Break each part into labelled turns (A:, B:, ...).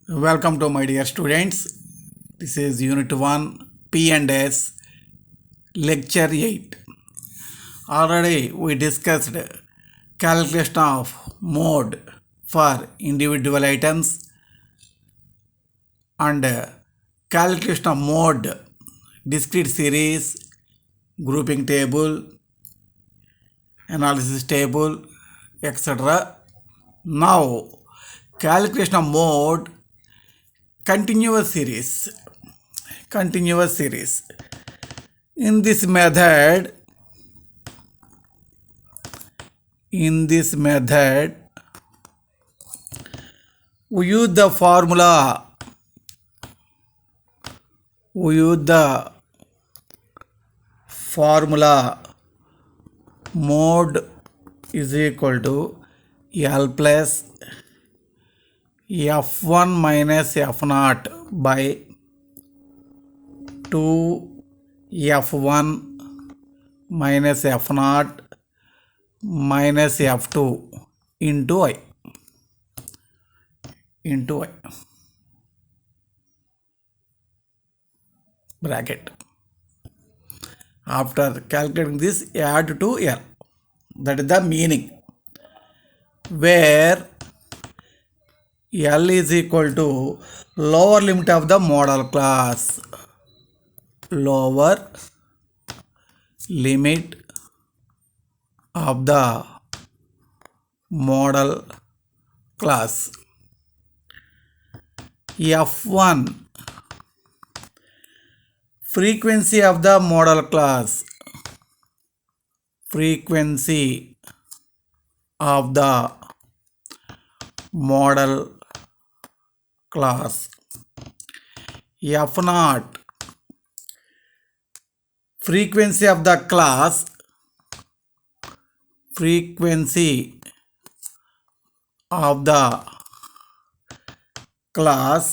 A: Welcome to my dear students. This is Unit 1 P&S Lecture 8. Already we discussed calculation of mode for individual items and calculation of mode, discrete series, grouping table, analysis table, etc. Now calculation of mode, continuous series. In this method we use the formula mode is equal to L plus F1 minus F0 by 2 F1 minus F0 minus F2 into I. Bracket. After calculating this, add to L. That is the meaning. Where L is equal to lower limit of the model class. Lower limit of the model class. F1 frequency of the model class. Frequency of the model class. F0 frequency of the class. Frequency of the class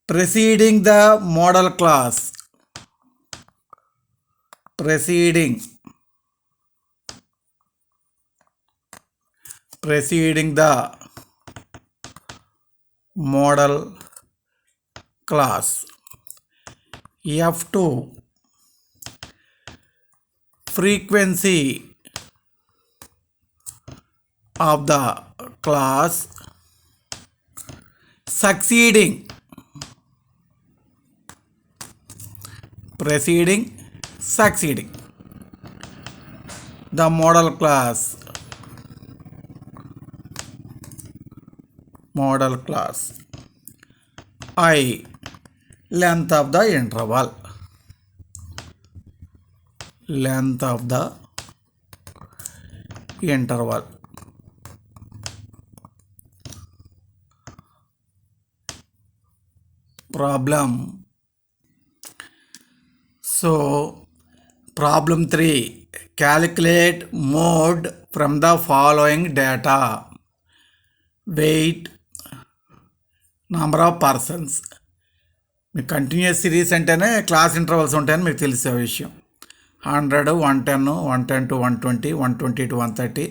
A: preceding the model class. Preceding the model class. F2 frequency of the class succeeding the model class. I length of the interval. Problem. So problem 3, calculate mode from the following data: weight, number of persons. Me continuous series అంటేనే class intervals ఉంటాయని మీకు తెలిసే విషయం. 100, 110, 110 to 120, 120 to 130,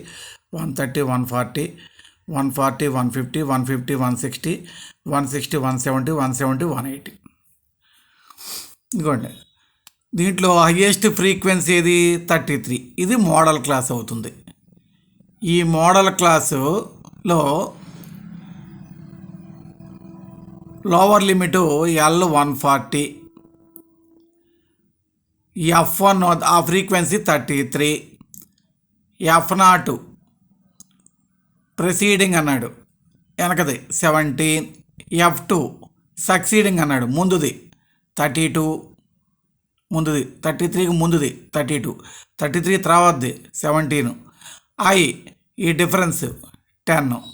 A: 130, 140, 140, 150, 150, 160, 160, 170, 170, 180. ఇదిగోండి, దీంట్లో highest frequency ఏది 33. ఇది modal class అవుతుంది. ఈ మోడల్ క్లాసులో లోవర్ లిమిట్ L 140, F1 ఆ ఫ్రీక్వెన్సీ 33, F0 ప్రెసీడింగ్ అన్నాడు, వెనకది 17, F2 సక్సీడింగ్ అన్నాడు, ముందుది 32, ముందుది 33కి ముందుది 32, 33 తర్వాతది 17, I ఈ difference 10.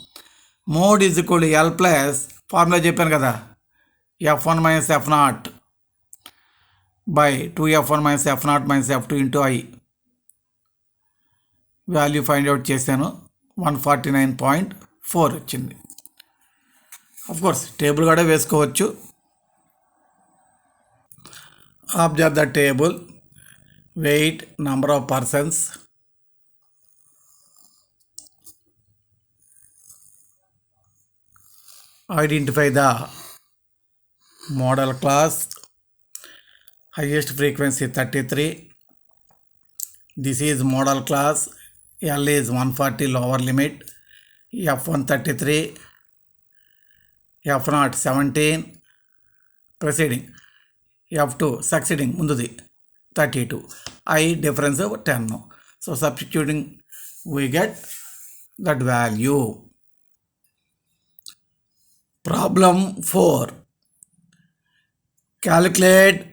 A: Mode is equal to L plus formula చెప్పాను కదా, F1 minus F0 by 2F1 minus F0 minus F2 into I. Value find out చేశాను, 149.4 వచ్చింది. Of course table కూడా వేసుకోవచ్చు. Observe the table. weight, number of persons, Identify the model class. Highest frequency 33. This is model class. L is 140 lower limit. F1 33. F0 17. Preceding. F2 succeeding mundudi 32. I difference of 10. So substituting we get that value. Problem 4. Calculate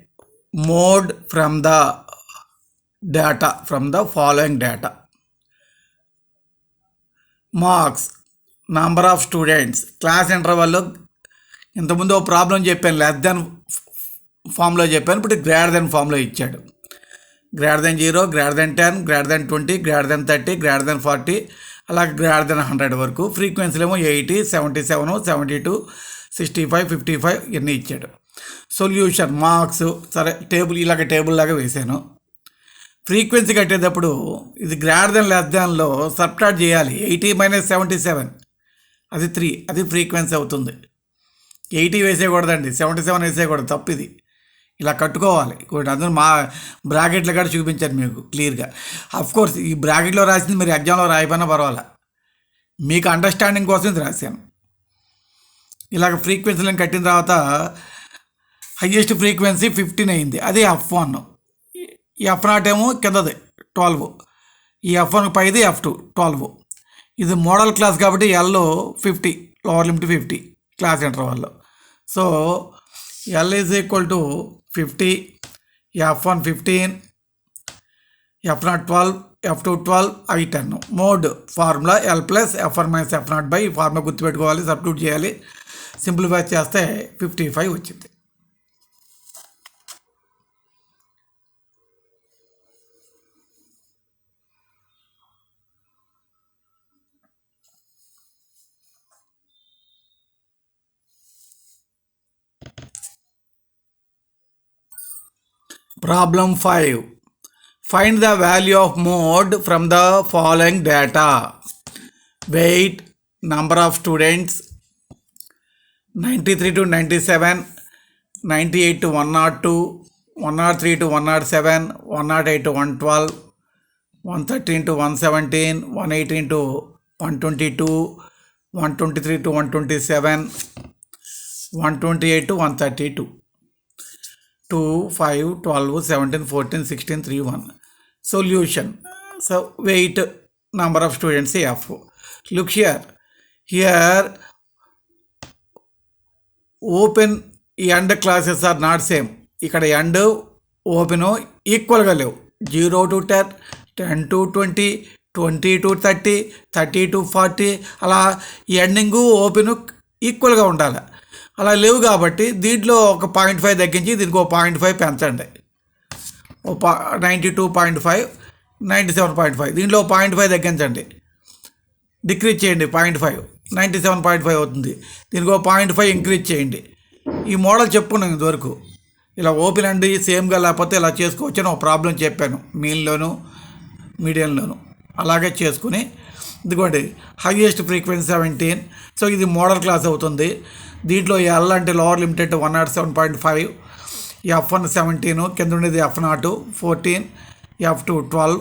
A: mode from the data, from the following data. Marks, number of students, class interval. ఇంతకుముందు ఒక problem చెప్పాను, less than ఫామ్లో చెప్పాను, ఇప్పుడు greater than ఫామ్లో ఇచ్చాడు. Greater than 0, greater than 10, greater than 20, greater than 30, greater than 40, అలాగే greater than 100 వరకు. ఫ్రీక్వెన్సీలు ఏమో 80, 77, 72, 65, 55 ఇవన్నీ ఇచ్చాడు. సొల్యూషన్ మార్క్స్ సరే టేబుల్ ఇలాగ టేబుల్ లాగా వేసాను. ఫ్రీక్వెన్సీ కట్టేటప్పుడు ఇది గ్రేటర్ దెన్ లెస్ దాన్లో సబ్ట్రాక్ట్ చేయాలి. 80 - 77 అది 3, అది ఫ్రీక్వెన్సీ అవుతుంది. 80 వేసేయకూడదండి, 77 వేసేయకూడదు, తప్పు ఇది. ఇలా కట్టుకోవాలి. అందరూ మా బ్రాకెట్లు కూడా చూపించాను మీకు క్లియర్గా. కోర్స్ ఈ బ్రాకెట్లో రాసింది మీరు ఎగ్జామ్లో రాయిపోయినా పర్వాలా, మీకు అండర్స్టాండింగ్ కోసం ఇది రాశాను. ఇలాగ ఫ్రీక్వెన్సీలను కట్టిన తర్వాత హయ్యెస్ట్ ఫ్రీక్వెన్సీ 15 అయింది, అది F1. ఈ F0 ఏమో కిందది 12, ఈ F1 పైది F2 12. ఇది మోడల్ క్లాస్ కాబట్టి L 50, లోవర్ లిమిట్ 50 క్లాస్ ఇంటర్వల్లో. So L is equal to 50, F1 15, F0 12, F2 12, I 10. Mode formula L plus F1 - F0 by formula గుర్తుపెట్టుకోవాలి, సబ్స్టిట్యూట్ చేయాలి. సింప్లిఫై చేస్తే 55 వచ్చింది. Problem 5. Find the value of mode from the following data. Weight, number of students, 93 to 97, 98 to 102, 103 to 107, 108 to 112, 113 to 117, 118 to 122, 123 to 127, 128 to 132. 2, 5, 12, 17, 14, 16, 3, 1. Solution. So weight, number of students, F. Look here. Here open end classes are not same. ఇక్కడ end open ఈక్వల్గా లేవు. 0 to 10, 10 to 20, 20 to 30, 30 to 40 అలా ending open ఈక్వల్గా ఉండాలి. అలా లేవు కాబట్టి దీంట్లో ఒక 0.5 తగ్గించి దీనికి ఒక 0.5 పెంచండి. 92.5, 97.5, దీంట్లో 0.5 తగ్గించండి, డిక్రీజ్ చేయండి 0.5, 97.5 అవుతుంది. దీనికి ఒక 0.5 ఇంక్రీజ్ చేయండి. ఈ మోడల్ చెప్పుకున్నాం ఇంతవరకు. ఇలా ఓపెన్ అండి సేమ్గా లేకపోతే ఇలా చేసుకోవచ్చు అని ఒక ప్రాబ్లం చెప్పాను మీన్లోను మీడియంలోను. అలాగే చేసుకుని ఇదిగోండి హైయెస్ట్ ఫ్రీక్వెన్సీ 17. సో ఇది మోడల్ క్లాస్ అవుతుంది. దీంట్లో L అంటే లోవర్ లిమిటెడ్ 107.5, F1 17, కింద ఉండేది F0 14, F2 12,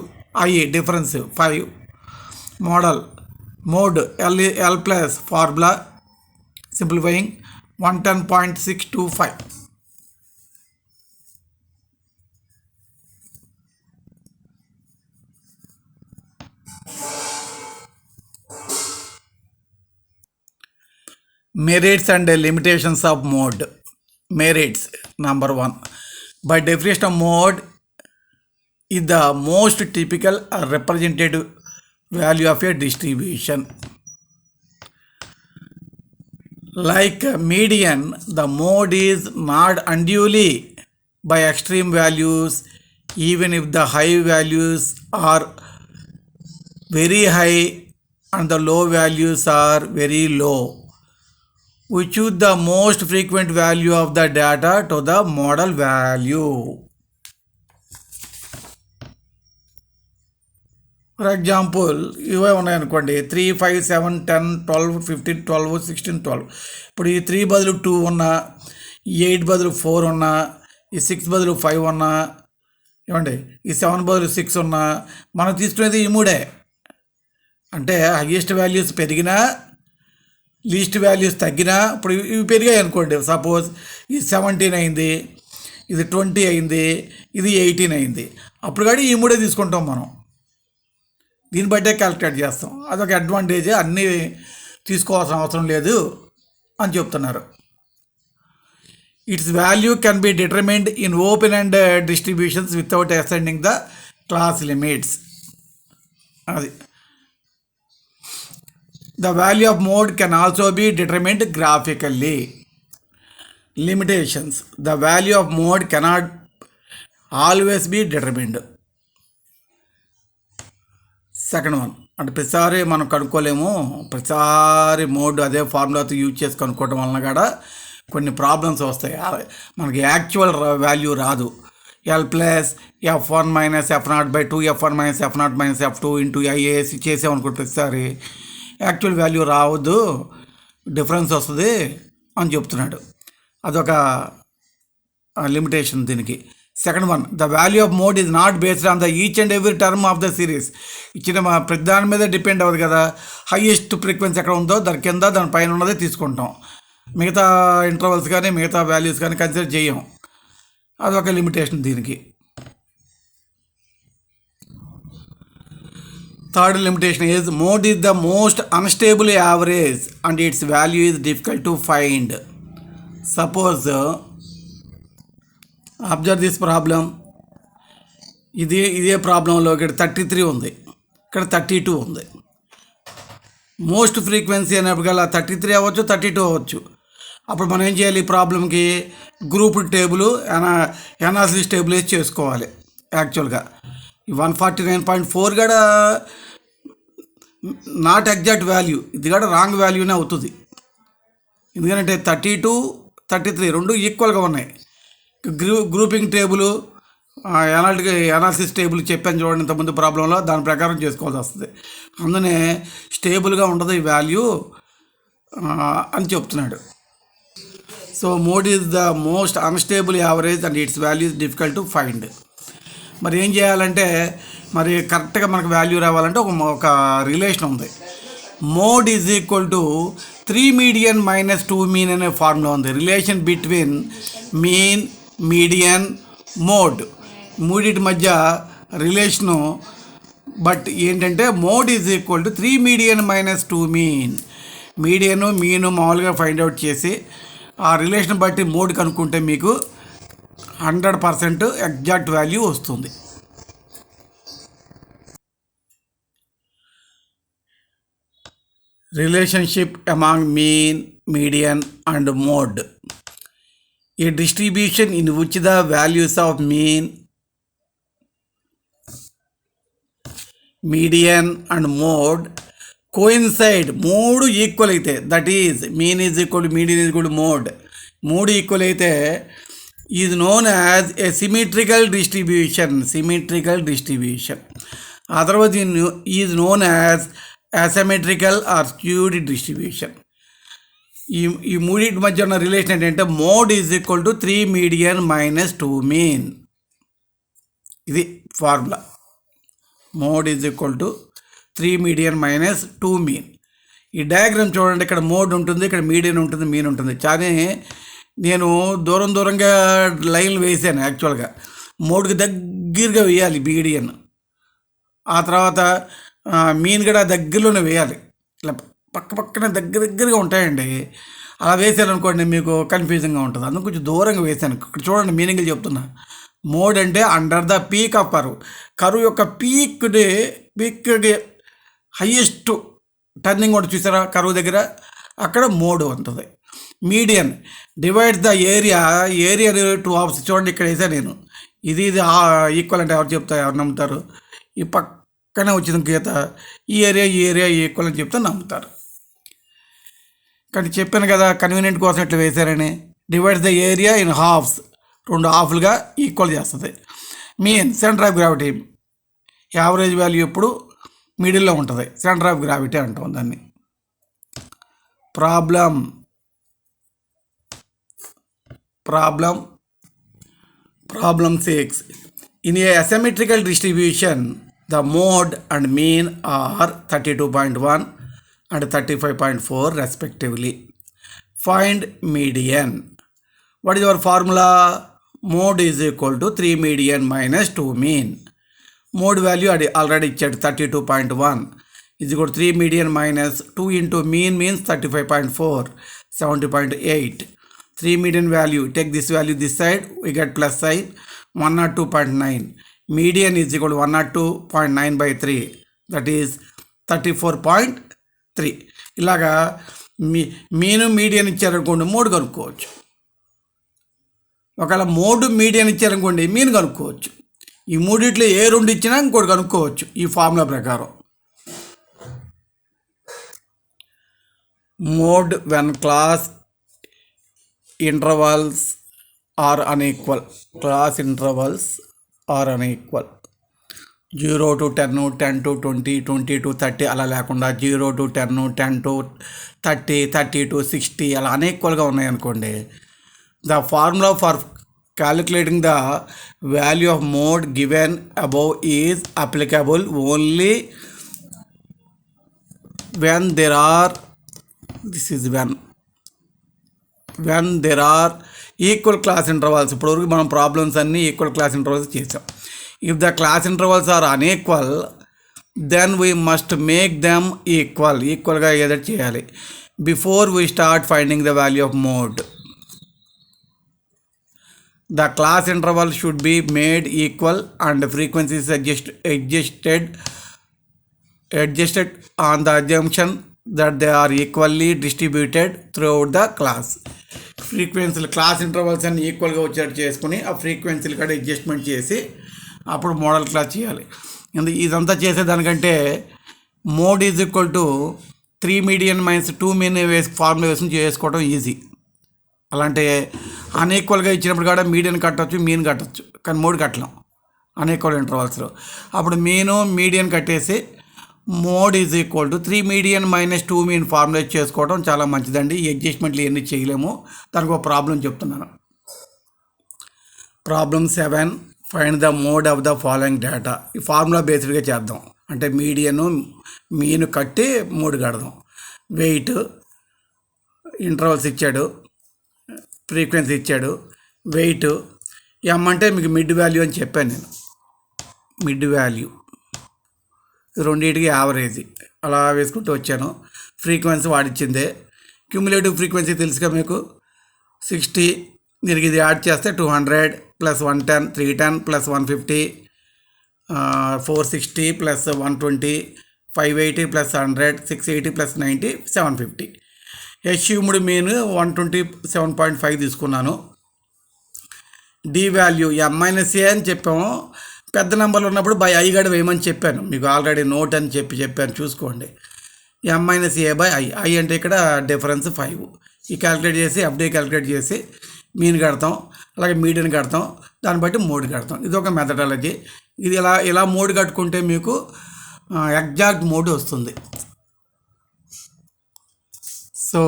A: I difference 5. Mode L plus formula simplifying 110.625. Merits and limitations of mode. Merits, number 1. By definition of mode is the most typical or representative value of a distribution. Like median, the mode is not unduly by extreme values even if the high values are very high and the low values are very low. We choose the most frequent value of the data to the model value. For example ఇవే ఉన్నాయనుకోండి, 3, 5, 7, 10, 12, 15, 12, 16, 12. ఇప్పుడు ఈ 3 బదులు 2 ఉన్నా, ఈ 8 బదులు 4 ఉన్నా, ఈ 6 బదులు 5 ఉన్నా, ఏమండి ఈ 7 బదులు 6 ఉన్నా, మనం తీసుకునేది ఈ మూడే. అంటే హయ్యెస్ట్ వాల్యూస్ పెరిగినా, లీస్ట్ వాల్యూస్ తగ్గినా, ఇప్పుడు ఇవి పెరిగాయి అనుకోండి, సపోజ్ ఇది 17 అయింది, ఇది 20 అయింది, ఇది 18 అయింది, అప్పుడు కానీ ఈ మూడే తీసుకుంటాం మనం. దీన్ని బట్టే క్యాలిక్యులేట్ చేస్తాం. అదొక అడ్వాంటేజ్. అన్నీ తీసుకోవాల్సిన అవసరం లేదు అని చెప్తున్నారు. Its value can be determined in open end distributions without ascending the class limits. అది the value of mode can also be determined graphically. Limitations: the value of mode cannot always be determined. Second one, అంటే ప్రతిసారి మనం కనుక్కోలేము, ప్రతిసారి mode అదే ఫార్ములాతో use చేసి కనుక్కోవడం వలన కూడా కొన్ని ప్రాబ్లమ్స్ వస్తాయి. మనకి యాక్చువల్ వాల్యూ రాదు. L plus F1 minus F0/2, F1 minus F0 minus F2 into IAC చేసామనుకోండి, ప్రతిసారి యాక్చువల్ వాల్యూ రావద్దు, డిఫరెన్స్ వస్తుంది అని చెప్తున్నాడు. అదొక లిమిటేషన్ దీనికి. Second one, the value of mode is not based on the each and every term of the series. ఇచ్చిన ప్రతి దాని మీద డిపెండ్ అవ్వదు కదా. హైయెస్ట్ ఫ్రీక్వెన్సీ ఎక్కడ ఉందో దాని కింద దాని పైన ఉన్నదే తీసుకుంటాం. మిగతా ఇంటర్వల్స్ కానీ మిగతా వాల్యూస్ కానీ కన్సిడర్ చేయం. అదొక లిమిటేషన్ దీనికి. Third limitation is mode is the most unstable average and it's value is difficult to find. Suppose observe this problem. ఇదే ప్రాబ్లంలో ఇక్కడ 33 ఉంది, ఇక్కడ 32 ఉంది. మోస్ట్ ఫ్రీక్వెన్సీ అనేప్పటికల్లా 33 అవ్వచ్చు, 32 అవ్వచ్చు. అప్పుడు మనం ఏం చేయాలి? ఈ ప్రాబ్లంకి గ్రూప్ టేబుల్, ఎనాలిసిస్ టేబుల్ వేసి చేసుకోవాలి. యాక్చువల్గా 149.4 కూడా నాట్ ఎగ్జాక్ట్ వాల్యూ, ఇది కూడా రాంగ్ వాల్యూనే అవుతుంది. ఎందుకంటే 32, 33 రెండు ఈక్వల్గా ఉన్నాయి. గ్రూపింగ్ టేబుల్, ఎనాలిసిస్ టేబుల్ చెప్పాను చూడండి ఇంతకుముందు ప్రాబ్లంలో, దాని ప్రకారం చేసుకోవాల్సి వస్తుంది. అందునే స్టేబుల్గా ఉండదు ఈ వాల్యూ అని చెప్తున్నాడు. So mode is the most unstable average and it's value is difficult to find. మరి ఏం చేయాలంటే, మరి కరెక్ట్గా మనకు వాల్యూ రావాలంటే ఒక రిలేషన్ ఉంది. Mode is equal to 3 median minus 2 mean అనే ఫార్ములా ఉంది. Relation between mean, median, mode, మూడింటి మధ్య రిలేషను. బట్ ఏంటంటే mode is equal to 3 median minus 2 mean. Median mean మామూలుగా ఫైండ్ అవుట్ చేసి ఆ రిలేషన్ బట్టి మోడ్ కనుక్కుంటే మీకు 100% ఎగ్జాక్ట్ వాల్యూ వస్తుంది. Relationship among mean, median and mode. A distribution in which the values of mean, median and mode coincide, మూడు equal అయితే, that is mean is equal to median is equal to mode, మూడు equal అయితే is known as a symmetrical distribution. Otherwise is known as asymmetrical or skewed distribution. ఈ మూడింటి మధ్య ఉన్న relation ఏంటంటే mode is equal to 3 median minus 2 mean. ఇది formula. Mode is equal to 3 median minus 2 mean. ఈ diagram చూడండి, ఇక్కడ mode ఉంటుంది, ఇక్కడ మీడియన్ ఉంటుంది, మీన్ ఉంటుంది. కానీ నేను దూరంగా లైన్లు వేసాను. యాక్చువల్గా మోడ్కి దగ్గరగా వేయాలి మీడియన్, ఆ తర్వాత మీన్ కూడా దగ్గరలోనే వేయాలి. ఇలా పక్కన దగ్గరగా ఉంటాయండి. అలా వేసాను అనుకోండి మీకు కన్ఫ్యూజింగ్గా ఉంటుంది. అందుకు కొంచెం దూరంగా వేసాను. ఇక్కడ చూడండి మీనింగ్లు చెప్తున్నా. మోడ్ అంటే అండర్ ద పీక్ ఆఫ్ కరువు యొక్క పీక్కి హయ్యెస్ట్ టర్నింగ్ కూడా చూసారా కరువు దగ్గర, అక్కడ మోడ్ ఉంటుంది. Median divides the area 2 హాఫ్స్. చూడండి ఇక్కడ వేసాను నేను. ఇది ఈక్వల్ అంటే ఎవరు నమ్ముతారు? ఈ పక్కనే వచ్చిన గీత ఈ ఏరియా ఈక్వల్ అని చెప్తే నమ్ముతారు. కానీ చెప్పాను కదా కన్వీనియంట్ కోసం ఇట్లా వేశారని. Divides the area in halves, 2 హాఫ్లుగా ఈక్వల్ చేస్తుంది. Mean centre of gravity, average value ఎప్పుడు మిడిల్లో ఉంటుంది, సెంటర్ ఆఫ్ గ్రావిటీ అంటాం దాన్ని. Problem 6. In a asymmetrical distribution, the mode and mean are 32.1 and 35.4 respectively. Find median. What is our formula? Mode is equal to 3 median minus 2 mean. Mode value already checked, 32.1 is equal to 3 median minus 2 into mean means 35.4, 70.8. 3 median value, take this value this side, we get plus sign, 102.9. Median is equal to 102.9 by 3, that is 34.3. ఇలాగా మీను median ఇచ్చారనుకోండి mode కనుక్కోవచ్చు. ఒకవేళ mode median ఇచ్చారనుకోండి mean కనుక్కోవచ్చు. ఈ మూడిట్లో ఏ రెండు ఇచ్చినా ఇంకోటి కనుక్కోవచ్చు ఈ ఫార్ములా ప్రకారం. Mode when class intervals are unequal. Class intervals are unequal. 0 to 10, 10 to 20, 20 to 30 అలా లేకుండా 0 to 10, 10 to 30, 30 to 60 అలా అన్ఈక్వల్గా ఉన్నాయనుకోండి, the formula for calculating the value of mode given above is applicable only when there are, this is when there are equal class intervals. ఇప్పటివరకు మనం problems అన్నీ equal class intervals చేసాం. If the class intervals are unequal then we must make them ఈక్వల్గా ఏదో చేయాలి before we start finding the value of mode. The class interval should be made equal and frequencies adjusted on the assumption that they are equally distributed throughout the class. ఫ్రీక్వెన్సీలు class intervals అన్ని ఈక్వల్గా వచ్చేటట్టు చేసుకుని ఆ ఫ్రీక్వెన్సీలు కూడా adjustment చేసి అప్పుడు మోడల్ క్లాస్ చేయాలి. ఇదంతా చేసేదానికంటే mode is equal to 3 median minus 2 mean formula వేసుకుని చేసుకోవడం ఈజీ. అలాంటి అన్ఈక్వల్గా ఇచ్చినప్పుడు కూడా మీడియన్ కట్టవచ్చు, మీన్ కట్టవచ్చు, కానీ మోడ్ కట్టలేం అన్ఈక్వల్ ఇంటర్వల్స్లో. అప్పుడు మీడియన్ కట్టేసి mode is equal to 3 median minus 2 mean formulate చేసుకోవడం చాలా మంచిదండి. ఈ అడ్జస్ట్మెంట్లు ఇవన్నీ చేయలేము. దానికి ఒక ప్రాబ్లం చెప్తున్నాను. Problem 7, find the mode of the following data. ఈ ఫార్ములా బేస్డ్గా చేద్దాం. అంటే మీను కట్టి మోడ్ కడదాం. వెయిట్, ఇంటర్వల్స్ ఇచ్చాడు, ఫ్రీక్వెన్సీ ఇచ్చాడు, వెయిట్, ఎమ్ అంటే మీకు మిడ్ వాల్యూ అని చెప్పాను నేను. మిడ్ వాల్యూ రెండింటికి యావరేజ్ అలా వేసుకుంటూ వచ్చాను. ఫ్రీక్వెన్సీ వాడిచ్చిందే. క్యూములేటివ్ ఫ్రీక్వెన్సీ తెలుసుగా మీకు 60. దీనికి ఇది యాడ్ చేస్తే 200 plus 110, 310 plus 150, 460 plus 120, 580 plus 100, 680 plus 90, 750. Assumed mean 127.5 తీసుకున్నాను. డి వాల్యూ M-A అని చెప్పాము. పెద్ద నెంబర్లు ఉన్నప్పుడు బై ఐ గడ వేయమని చెప్పాను మీకు, ఆల్రెడీ నోట్ అని చెప్పాను, చూసుకోండి. M-A/I, ఐ అంటే ఇక్కడ డిఫరెన్స్ 5. ఈ క్యాలిక్యులేట్ చేసి ఎఫ్డి క్యాలిక్యులేట్ చేసి మీన్ కడతాం, అలాగే మీడియన్ కడతాం, దాన్ని బట్టి మోడ్ కడతాం. ఇది ఒక మెథడాలజీ. ఇది ఇలా మోడ్ కట్టుకుంటే మీకు ఎగ్జాక్ట్ మోడ్ వస్తుంది. So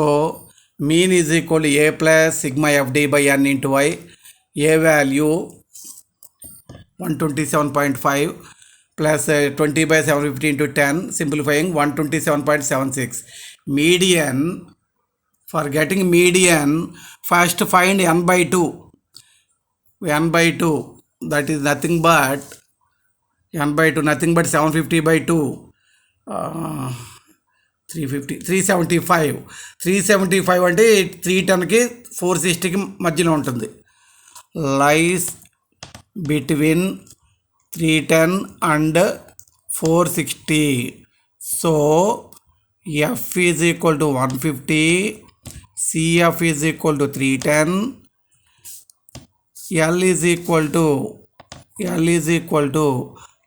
A: mean is equal A plus sigma FD by N into Y. A value 127.5 plus 20 by 750 into 10, simplifying 127.76. Median, for getting median, first find n by 2. N by 2, that is nothing but n by 2, nothing but 750 by 2. 375. 375 అంటే 310కి 460కి మధ్యలో ఉంటుంది. లైస్ between 310 and 460. So F is equal to 150, CF is equal to 310, L is equal to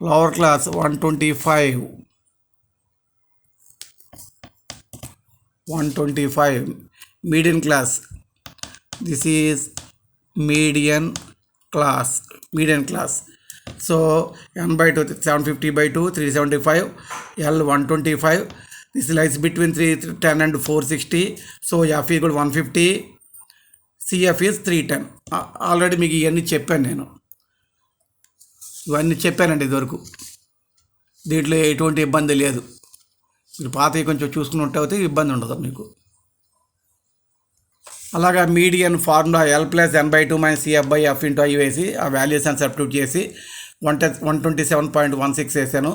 A: lower class 125. 125 median class. This is median class. So n/2 750/2 375, L 125. This lies between 310 and 460. So F equal 150, CF is 310. Already మీకు ఇవన్నీ చెప్పాను నేను, ఇవన్నీ చెప్పానండి ఇదివరకు. దీంట్లో ఎటువంటి ఇబ్బంది లేదు. మీరు పాతవి కొంచెం చూసుకుని ఉంటే ఇబ్బంది ఉండదు మీకు. అలాగా median formula L + n/2 - CF/F × I వేసి ఆ వాల్యూషన్ సబ్స్టిట్యూట్ చేసి 127.16 వేసాను.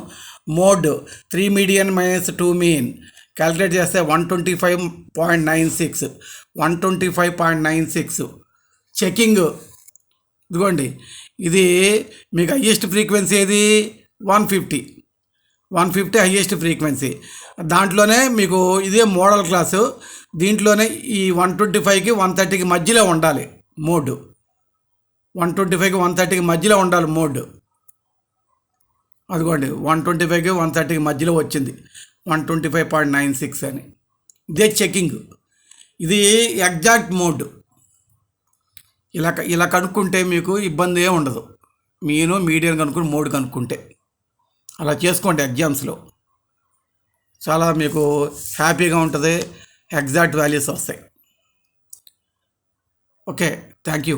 A: మోడ్ 3 మీడియన్ - 2 మీన్ క్యాలిక్యులేట్ చేస్తే 125.96. 125.96 చెకింగ్. ఇదిగోండి, ఇది మీకు హయ్యెస్ట్ ఫ్రీక్వెన్సీ ఏది 150 హయ్యెస్ట్ ఫ్రీక్వెన్సీ. దాంట్లోనే మీకు ఇదే మోడల్ క్లాసు. దీంట్లోనే ఈ 125కి 130కి మధ్యలో ఉండాలి మోడ్. 125కి 130కి మధ్యలో ఉండాలి మోడ్. అదిగోండి 125కి 130కి మధ్యలో వచ్చింది 125.96 అని. ఇదే చెకింగ్. ఇది ఎగ్జాక్ట్ మోడ్. ఇలా కనుక్కుంటే మీకు ఇబ్బంది ఏమి ఉండదు. మీను మీడియం కనుక్కుని మోడ్ కనుక్కుంటే అలా చేసుకోండి. ఎగ్జామ్స్లో చాలా మీకు హ్యాపీగా ఉంటుంది. ఎగ్జాక్ట్ వాల్యూస్ వస్తాయి. Okay, thank you.